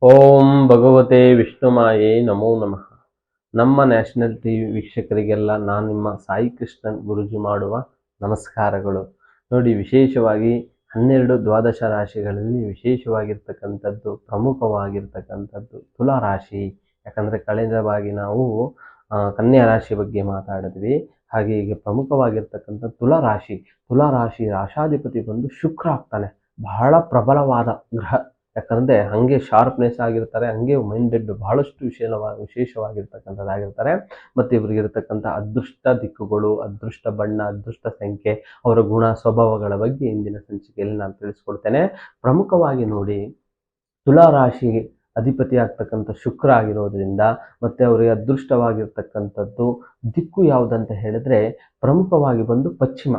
ಓಂ ಭಗವತೆ ವಿಷ್ಣುಮಾಯೇ ನಮೋ ನಮಃ. ನಮ್ಮ ನ್ಯಾಷನಲ್ ಟಿವಿ ವೀಕ್ಷಕರಿಗೆಲ್ಲ ನಾನು ನಿಮ್ಮ ಸಾಯಿ ಕೃಷ್ಣನ್ ಗುರುಜಿ ಮಾಡುವ ನಮಸ್ಕಾರಗಳು. ನೋಡಿ, ವಿಶೇಷವಾಗಿ 12 ದ್ವಾದಶ ರಾಶಿಗಳಲ್ಲಿ ವಿಶೇಷವಾಗಿರ್ತಕ್ಕಂಥದ್ದು, ಪ್ರಮುಖವಾಗಿರ್ತಕ್ಕಂಥದ್ದು ತುಲಾ ರಾಶಿ. ಯಾಕಂದರೆ ಕಳೆದ ಬಾರಿ ನಾವು ಕನ್ಯಾ ರಾಶಿ ಬಗ್ಗೆ ಮಾತಾಡಿದ್ವಿ. ಹಾಗೆ ಈಗ ಪ್ರಮುಖವಾಗಿರ್ತಕ್ಕಂಥ ತುಲಾ ರಾಶಿ ರಾಶಾಧಿಪತಿ ಬಂದು ಶುಕ್ರ ಆಗ್ತಾನೆ. ಬಹಳ ಪ್ರಬಲವಾದ ಗ್ರಹ. ಯಾಕಂದರೆ ಹಾಗೆ ಶಾರ್ಪ್ನೆಸ್ ಆಗಿರ್ತಾರೆ, ಹಾಗೆ ಮೈಂಡೆಡ್, ಬಹಳಷ್ಟು ವಿಶೇಷವಾಗಿರ್ತಕ್ಕಂಥದ್ದಾಗಿರ್ತಾರೆ. ಮತ್ತು ಇವರಿಗಿರ್ತಕ್ಕಂಥ ಅದೃಷ್ಟ ದಿಕ್ಕುಗಳು, ಅದೃಷ್ಟ ಬಣ್ಣ, ಅದೃಷ್ಟ ಸಂಖ್ಯೆ, ಅವರ ಗುಣ ಸ್ವಭಾವಗಳ ಬಗ್ಗೆ ಇಂದಿನ ಸಂಚಿಕೆಯಲ್ಲಿ ನಾನು ತಿಳಿಸ್ಕೊಡ್ತೇನೆ. ಪ್ರಮುಖವಾಗಿ ನೋಡಿ, ತುಲಾ ರಾಶಿಗೆ ಅಧಿಪತಿ ಆಗ್ತಕ್ಕಂಥ ಶುಕ್ರ ಆಗಿರೋದ್ರಿಂದ ಮತ್ತು ಅವರಿಗೆ ಅದೃಷ್ಟವಾಗಿರ್ತಕ್ಕಂಥದ್ದು ದಿಕ್ಕು ಯಾವುದಂತ ಹೇಳಿದ್ರೆ ಪ್ರಮುಖವಾಗಿ ಬಂದು ಪಶ್ಚಿಮ.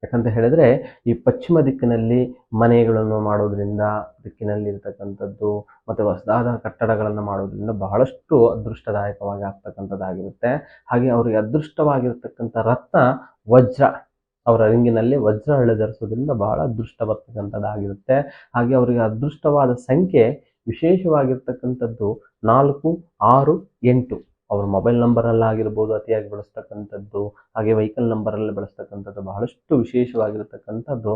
ಯಾಕಂತ ಹೇಳಿದ್ರೆ ಈ ಪಶ್ಚಿಮ ದಿಕ್ಕಿನಲ್ಲಿ ಮನೆಗಳನ್ನು ಮಾಡೋದ್ರಿಂದ, ದಿಕ್ಕಿನಲ್ಲಿ ಇರ್ತಕ್ಕಂಥದ್ದು ಮತ್ತು ಹೊಸದಾದ ಕಟ್ಟಡಗಳನ್ನು ಮಾಡೋದ್ರಿಂದ ಬಹಳಷ್ಟು ಅದೃಷ್ಟದಾಯಕವಾಗಿ ಆಗ್ತಕ್ಕಂಥದ್ದಾಗಿರುತ್ತೆ. ಹಾಗೆ ಅವರಿಗೆ ಅದೃಷ್ಟವಾಗಿರ್ತಕ್ಕಂಥ ರತ್ನ ವಜ್ರ, ಅವರ ರಿಂಗಿನಲ್ಲಿ ವಜ್ರ ಹಳ್ಳಿ ಧರಿಸೋದ್ರಿಂದ ಬಹಳ ಅದೃಷ್ಟ ಬರ್ತಕ್ಕಂಥದ್ದಾಗಿರುತ್ತೆ. ಹಾಗೆ ಅವರಿಗೆ ಅದೃಷ್ಟವಾದ ಸಂಖ್ಯೆ ವಿಶೇಷವಾಗಿರ್ತಕ್ಕಂಥದ್ದು 4, 6, 8. ಅವ್ರ ಮೊಬೈಲ್ ನಂಬರಲ್ಲಾಗಿರ್ಬೋದು ಅತಿಯಾಗಿ ಬಳಸ್ತಕ್ಕಂಥದ್ದು, ಹಾಗೆ ವೆಹಿಕಲ್ ನಂಬರಲ್ಲಿ ಬಳಸ್ತಕ್ಕಂಥದ್ದು ಬಹಳಷ್ಟು ವಿಶೇಷವಾಗಿರ್ತಕ್ಕಂಥದ್ದು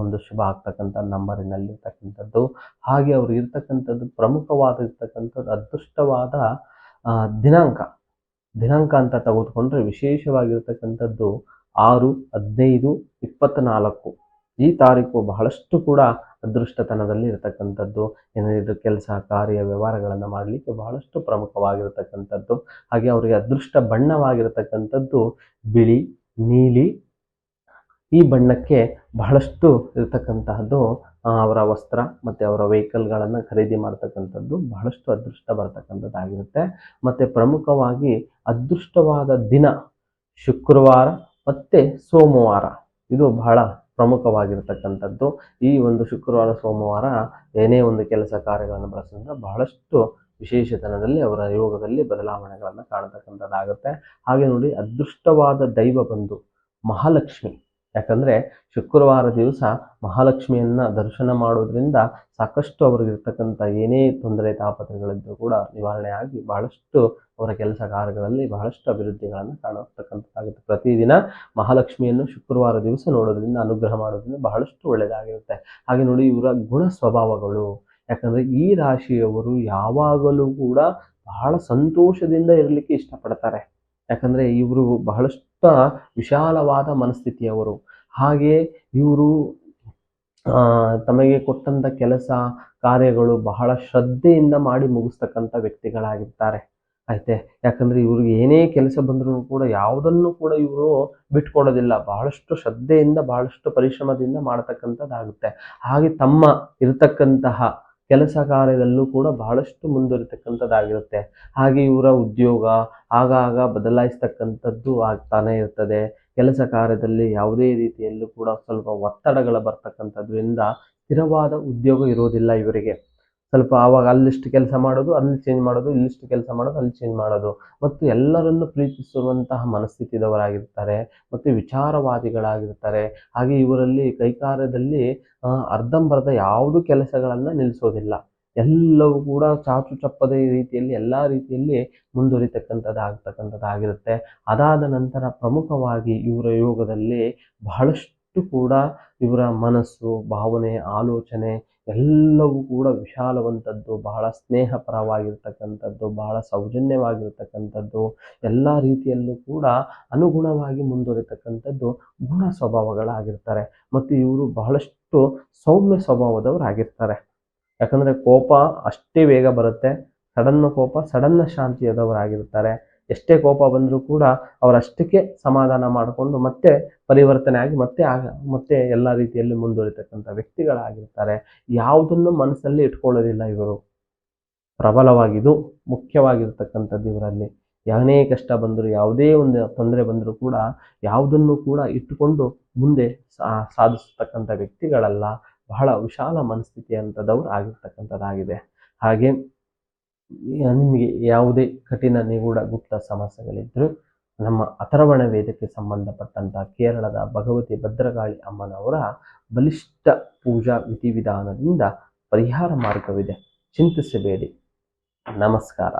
ಒಂದು ಶುಭ ಆಗ್ತಕ್ಕಂಥ ನಂಬರಿನಲ್ಲಿರ್ತಕ್ಕಂಥದ್ದು. ಹಾಗೆ ಅವರು ಇರ್ತಕ್ಕಂಥದ್ದು ಪ್ರಮುಖವಾಗಿರ್ತಕ್ಕಂಥದ್ದು ಅದೃಷ್ಟವಾದ ದಿನಾಂಕ ಅಂತ ತೆಗೆದುಕೊಂಡ್ರೆ ವಿಶೇಷವಾಗಿರ್ತಕ್ಕಂಥದ್ದು 6, 15, 24. ಈ ತಾರೀಕು ಬಹಳಷ್ಟು ಕೂಡ ಅದೃಷ್ಟತನದಲ್ಲಿ ಇರತಕ್ಕಂಥದ್ದು. ಏನಾದರೂ ಕೆಲಸ ಕಾರ್ಯ ವ್ಯವಹಾರಗಳನ್ನು ಮಾಡಲಿಕ್ಕೆ ಬಹಳಷ್ಟು ಪ್ರಮುಖವಾಗಿರತಕ್ಕಂಥದ್ದು. ಹಾಗೆ ಅವರಿಗೆ ಅದೃಷ್ಟ ಬಣ್ಣವಾಗಿರತಕ್ಕಂಥದ್ದು ಬಿಳಿ, ನೀಲಿ. ಈ ಬಣ್ಣಕ್ಕೆ ಬಹಳಷ್ಟು ಇರತಕ್ಕಂತಹದ್ದು ಅವರ ವಸ್ತ್ರ ಮತ್ತು ಅವರ ವೆಹಿಕಲ್ಗಳನ್ನು ಖರೀದಿ ಮಾಡ್ತಕ್ಕಂಥದ್ದು ಬಹಳಷ್ಟು ಅದೃಷ್ಟ ಬರ್ತಕ್ಕಂಥದ್ದಾಗಿರುತ್ತೆ. ಮತ್ತು ಪ್ರಮುಖವಾಗಿ ಅದೃಷ್ಟವಾದ ದಿನ ಶುಕ್ರವಾರ ಮತ್ತು ಸೋಮವಾರ. ಇದು ಬಹಳ ಪ್ರಮುಖವಾಗಿರ್ತಕ್ಕಂಥದ್ದು. ಈ ಒಂದು ಶುಕ್ರವಾರ ಸೋಮವಾರ ಏನೇ ಒಂದು ಕೆಲಸ ಕಾರ್ಯಗಳನ್ನು ಬಳಸಿದ್ರೆ ಬಹಳಷ್ಟು ವಿಶೇಷತನದಲ್ಲಿ ಅವರ ಯೋಗದಲ್ಲಿ ಬದಲಾವಣೆಗಳನ್ನು ಕಾಣತಕ್ಕಂಥದ್ದಾಗುತ್ತೆ. ಹಾಗೆ ನೋಡಿ, ಅದೃಷ್ಟವಾದ ದೈವ ಬಂದು ಮಹಾಲಕ್ಷ್ಮಿ. ಯಾಕಂದರೆ ಶುಕ್ರವಾರ ದಿವಸ ಮಹಾಲಕ್ಷ್ಮಿಯನ್ನು ದರ್ಶನ ಮಾಡೋದ್ರಿಂದ ಸಾಕಷ್ಟು ಅವ್ರಿಗಿರ್ತಕ್ಕಂಥ ಏನೇ ತೊಂದರೆ ತಾಪತ್ರಗಳಿದ್ದರೂ ಕೂಡ ನಿವಾರಣೆ ಆಗಿ ಬಹಳಷ್ಟು ಅವರ ಕೆಲಸ ಕಾರ್ಯಗಳಲ್ಲಿ ಬಹಳಷ್ಟು ಅಭಿವೃದ್ಧಿಗಳನ್ನು ಕಾಣತಕ್ಕಂಥದ್ದಾಗುತ್ತೆ. ಪ್ರತಿದಿನ ಮಹಾಲಕ್ಷ್ಮಿಯನ್ನು ಶುಕ್ರವಾರ ದಿವಸ ನೋಡೋದ್ರಿಂದ, ಅನುಗ್ರಹ ಮಾಡೋದ್ರಿಂದ ಬಹಳಷ್ಟು ಒಳ್ಳೆಯದಾಗಿರುತ್ತೆ. ಹಾಗೆ ನೋಡಿ, ಇವರ ಗುಣ ಸ್ವಭಾವಗಳು. ಯಾಕಂದರೆ ಈ ರಾಶಿಯವರು ಯಾವಾಗಲೂ ಕೂಡ ಬಹಳ ಸಂತೋಷದಿಂದ ಇರಲಿಕ್ಕೆ ಇಷ್ಟಪಡ್ತಾರೆ. ಯಾಕಂದರೆ ಇವರು ಬಹಳಷ್ಟು ವಿಶಾಲವಾದ ಮನಸ್ಥಿತಿಯವರು. ಹಾಗೆ ಇವರು ತಮಗೆ ಕೊಟ್ಟಂಥ ಕೆಲಸ ಕಾರ್ಯಗಳು ಬಹಳ ಶ್ರದ್ಧೆಯಿಂದ ಮಾಡಿ ಮುಗಿಸ್ತಕ್ಕಂಥ ವ್ಯಕ್ತಿಗಳಾಗಿರ್ತಾರೆ. ಆಯ್ತೆ. ಯಾಕಂದರೆ ಇವ್ರಿಗೆ ಏನೇ ಕೆಲಸ ಬಂದರೂ ಕೂಡ ಯಾವುದನ್ನು ಕೂಡ ಇವರು ಬಿಟ್ಕೊಡೋದಿಲ್ಲ. ಬಹಳಷ್ಟು ಶ್ರದ್ಧೆಯಿಂದ, ಬಹಳಷ್ಟು ಪರಿಶ್ರಮದಿಂದ ಮಾಡತಕ್ಕಂಥದ್ದಾಗುತ್ತೆ. ಹಾಗೆ ತಮ್ಮ ಇರತಕ್ಕಂತಹ ಕೆಲಸ ಕಾರ್ಯದಲ್ಲೂ ಕೂಡ ಬಹಳಷ್ಟು ಮುಂದುವರಿತಕ್ಕಂಥದ್ದಾಗಿರುತ್ತೆ. ಹಾಗೆ ಇವರ ಉದ್ಯೋಗ ಆಗಾಗ ಬದಲಾಯಿಸ್ತಕ್ಕಂಥದ್ದು ಆಗ್ತಾನೆ ಇರ್ತದೆ. ಕೆಲಸ ಕಾರ್ಯದಲ್ಲಿ ಯಾವುದೇ ರೀತಿಯಲ್ಲೂ ಕೂಡ ಸ್ವಲ್ಪ ಒತ್ತಡಗಳು ಬರ್ತಕ್ಕಂಥದ್ರಿಂದ ಸ್ಥಿರವಾದ ಉದ್ಯೋಗ ಇರೋದಿಲ್ಲ ಇವರಿಗೆ. ಸ್ವಲ್ಪ ಆವಾಗ ಅಲ್ಲಿಷ್ಟು ಕೆಲಸ ಮಾಡೋದು, ಅಲ್ಲಿ ಚೇಂಜ್ ಮಾಡೋದು, ಇಲ್ಲಿಷ್ಟು ಕೆಲಸ ಮಾಡೋದು, ಅಲ್ಲಿ ಚೇಂಜ್ ಮಾಡೋದು. ಮತ್ತು ಎಲ್ಲರನ್ನು ಪ್ರೀತಿಸುವಂತಹ ಮನಸ್ಥಿತಿದವರಾಗಿರ್ತಾರೆ ಮತ್ತು ವಿಚಾರವಾದಿಗಳಾಗಿರ್ತಾರೆ. ಹಾಗೆ ಇವರಲ್ಲಿ ಕೈಕಾರ್ಯದಲ್ಲಿ ಅರ್ಧಂಬರ್ಧ ಯಾವುದು ಕೆಲಸಗಳನ್ನು ನಿಲ್ಲಿಸೋದಿಲ್ಲ. ಎಲ್ಲವೂ ಕೂಡ ಚಾಚು ಚಪ್ಪದೆ ರೀತಿಯಲ್ಲಿ ಎಲ್ಲ ರೀತಿಯಲ್ಲಿ ಮುಂದುವರಿತಕ್ಕಂಥದ್ದಾಗಿರುತ್ತೆ. ಅದಾದ ನಂತರ ಪ್ರಮುಖವಾಗಿ ಇವರ ಯೋಗದಲ್ಲಿ ಬಹಳಷ್ಟು ಕೂಡ ಇವರ ಮನಸ್ಸು, ಭಾವನೆ, ಆಲೋಚನೆ ಎಲ್ಲವೂ ಕೂಡ ವಿಶಾಲವಂಥದ್ದು, ಬಹಳ ಸ್ನೇಹಪರವಾಗಿರ್ತಕ್ಕಂಥದ್ದು, ಬಹಳ ಸೌಜನ್ಯವಾಗಿರ್ತಕ್ಕಂಥದ್ದು, ಎಲ್ಲ ರೀತಿಯಲ್ಲೂ ಕೂಡ ಅನುಗುಣವಾಗಿ ಮುಂದುವರಿತಕ್ಕಂಥದ್ದು ಗುಣ ಸ್ವಭಾವಗಳಾಗಿರ್ತಾರೆ. ಮತ್ತು ಇವರು ಬಹಳಷ್ಟು ಸೌಮ್ಯ ಸ್ವಭಾವದವರಾಗಿರ್ತಾರೆ. ಯಾಕಂದರೆ ಕೋಪ ಅಷ್ಟೇ ಬೇಗ ಬರುತ್ತೆ. ಸಡನ್ನ ಕೋಪ, ಸಡನ್ನ ಶಾಂತಿಯದವರಾಗಿರ್ತಾರೆ. ಎಷ್ಟೇ ಕೋಪ ಬಂದರೂ ಕೂಡ ಅವರಷ್ಟಕ್ಕೆ ಸಮಾಧಾನ ಮಾಡಿಕೊಂಡು ಮತ್ತೆ ಪರಿವರ್ತನೆ ಆಗಿ ಮತ್ತೆ ಎಲ್ಲ ರೀತಿಯಲ್ಲಿ ಮುಂದುವರಿತಕ್ಕಂಥ ವ್ಯಕ್ತಿಗಳಾಗಿರ್ತಾರೆ. ಯಾವುದನ್ನು ಮನಸ್ಸಲ್ಲಿ ಇಟ್ಕೊಳ್ಳೋದಿಲ್ಲ ಇವರು. ಪ್ರಬಲವಾಗಿದ್ದು ಮುಖ್ಯವಾಗಿರ್ತಕ್ಕಂಥದ್ದು ಇವರಲ್ಲಿ. ಏನೇ ಕಷ್ಟ ಬಂದರೂ, ಯಾವುದೇ ಒಂದು ತೊಂದರೆ ಬಂದರೂ ಕೂಡ ಯಾವುದನ್ನು ಕೂಡ ಇಟ್ಟುಕೊಂಡು ಮುಂದೆ ಸಾಧಿಸತಕ್ಕಂಥ ವ್ಯಕ್ತಿಗಳಲ್ಲ. ಬಹಳ ವಿಶಾಲ ಮನಸ್ಥಿತಿ ಅಂತದವರು ಆಗಿರ್ತಕ್ಕಂಥದ್ದಾಗಿದೆ. ಹಾಗೆ ನಿಮಗೆ ಯಾವುದೇ ಕಠಿಣ ನಿಗೂಢ ಗುಪ್ತ ಸಮಸ್ಯೆಗಳಿದ್ದರೂ ನಮ್ಮ ಅಥರ್ವಣ ವೇದಕ್ಕೆ ಸಂಬಂಧಪಟ್ಟಂಥ ಕೇರಳದ ಭಗವತಿ ಭದ್ರಕಾಳಿ ಅಮ್ಮನವರ ಬಲಿಷ್ಠ ಪೂಜಾ ವಿಧಿವಿಧಾನದಿಂದ ಪರಿಹಾರ ಮಾರ್ಗವಿದೆ. ಚಿಂತಿಸಬೇಡಿ. ನಮಸ್ಕಾರ.